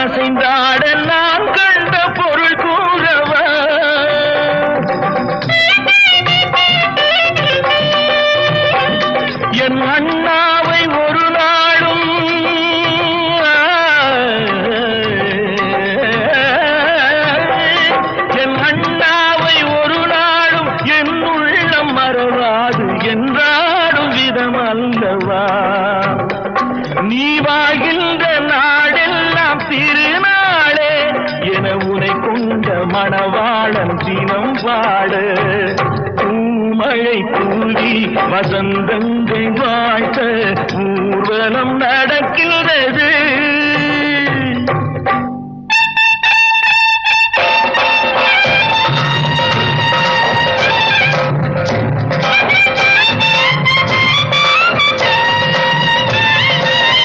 அசைந்தாட நான் கண்ட பொருள் கூறவா என் அண்ணாவை ஒரு நாளும் என் அண்ணாவை ஒரு நாளும் என் உள்ளம் மறவாது என்றாடும் விதம் அல்லவா நீ வாழ்கின்ற நாடெல்லாம் திருநாளே என உனை கொண்ட மணவாளன் தினம் பாட பூமழை தூவி வசந்தங்கள் வாழ்த்த ஊர்வலம் நடக்கின்றது